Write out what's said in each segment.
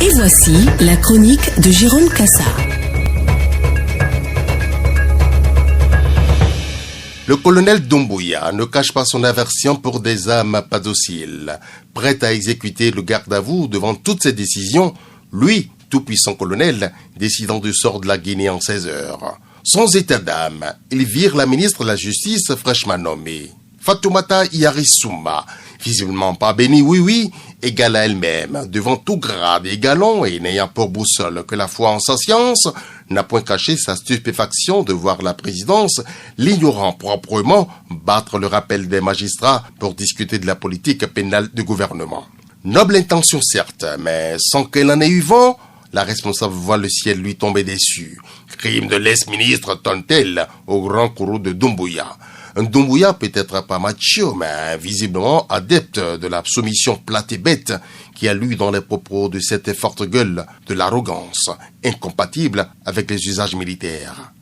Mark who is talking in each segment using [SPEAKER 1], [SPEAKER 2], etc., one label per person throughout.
[SPEAKER 1] Et voici la chronique de Jérôme Cassard.
[SPEAKER 2] Le colonel Doumbouya ne cache pas son aversion pour des âmes pas dociles. Prêt à exécuter le garde à vous devant toutes ses décisions, lui, tout-puissant colonel, décidant du sort de la Guinée en 16 heures. Sans état d'âme, il vire la ministre de la Justice fraîchement nommée. Fatoumata Iyarissouma, visiblement pas bénie, oui, égale à elle-même, devant tout grade et galon et n'ayant pour boussole que la foi en sa science, n'a point caché sa stupéfaction de voir la présidence, l'ignorant proprement, battre le rappel des magistrats pour discuter de la politique pénale du gouvernement. Noble intention certes, mais sans qu'elle en ait eu vent, la responsable voit le ciel lui tomber dessus. Crime de l'ex-ministre tonne-t-elle au grand courroux de Doumbouya. Un Doumbouya peut-être pas macho, mais visiblement adepte de la soumission plate et bête qui a lu dans les propos de cette forte gueule de l'arrogance, incompatible avec les usages militaires.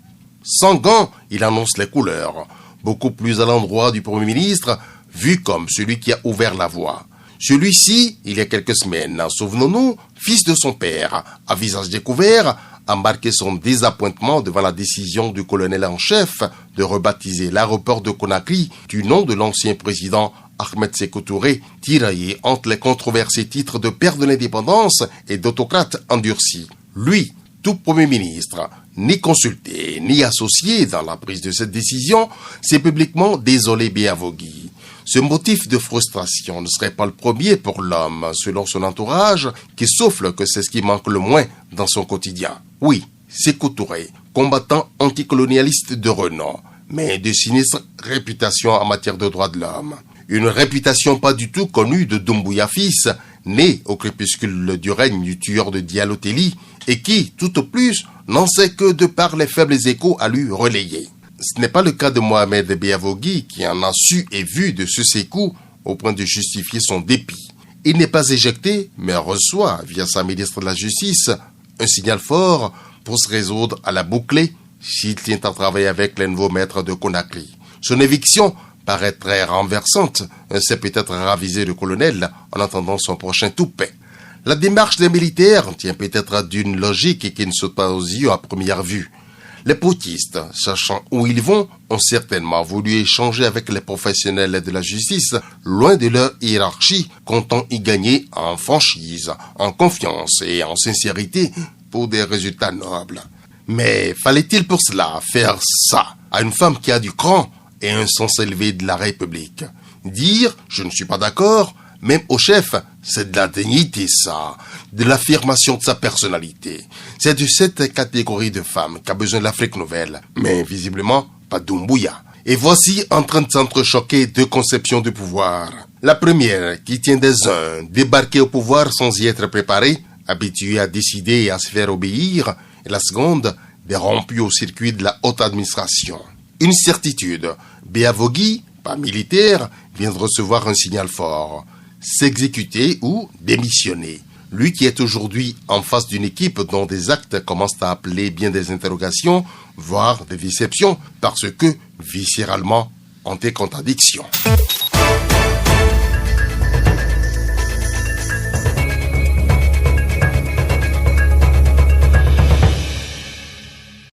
[SPEAKER 2] Sans gants, il annonce les couleurs, beaucoup plus à l'endroit du Premier ministre, vu comme celui qui a ouvert la voie. Celui-ci, il y a quelques semaines, souvenons-nous, fils de son père, à visage découvert, a marqué son désappointement devant la décision du colonel en chef de rebaptiser l'aéroport de Conakry du nom de l'ancien président Ahmed Sékou Touré, tiraillé entre les controversés titres de père de l'indépendance et d'autocrate endurci. Lui, tout Premier ministre, ni consulté, ni associé dans la prise de cette décision, s'est publiquement désolé Béavogui. Ce motif de frustration ne serait pas le premier pour l'homme, selon son entourage, qui souffle que c'est ce qui manque le moins dans son quotidien. Oui, Sékou Touré, combattant anticolonialiste de renom, mais de sinistre réputation en matière de droits de l'homme. Une réputation pas du tout connue de Doumbouya fils, né au crépuscule du règne du tueur de Diallo Telli, et qui, tout au plus, n'en sait que de par les faibles échos à lui relayer. Ce n'est pas le cas de Mohamed Béavogui qui en a su et vu de ce Sékou au point de justifier son dépit. Il n'est pas éjecté, mais reçoit, via sa ministre de la Justice, un signal fort pour se résoudre à la boucler s'il tient à travailler avec les nouveaux maîtres de Conakry. Son éviction paraît très renversante, c'est peut-être raviser le colonel en attendant son prochain toupet. La démarche des militaires tient peut-être d'une logique qui ne saute pas aux yeux à première vue. Les putschistes, sachant où ils vont, ont certainement voulu échanger avec les professionnels de la justice, loin de leur hiérarchie, comptant y gagner en franchise, en confiance et en sincérité pour des résultats nobles. Mais fallait-il pour cela faire ça à une femme qui a du cran et un sens élevé de la République? Dire « je ne suis pas d'accord », même au chef, c'est de la dignité, ça, de l'affirmation de sa personnalité. C'est de cette catégorie de femmes qu'a besoin l'Afrique nouvelle, mais visiblement pas Doumbouya. Et voici en train de s'entrechoquer deux conceptions de pouvoir. La première, qui tient des uns, débarquer au pouvoir sans y être préparé, habitué à décider et à se faire obéir, et la seconde, des rompus au circuit de la haute administration. Une certitude, Béavogui, pas militaire, vient de recevoir un signal fort. S'exécuter ou démissionner. Lui qui est aujourd'hui en face d'une équipe dont des actes commencent à appeler bien des interrogations, voire des déceptions, parce que, viscéralement, ont des contradictions.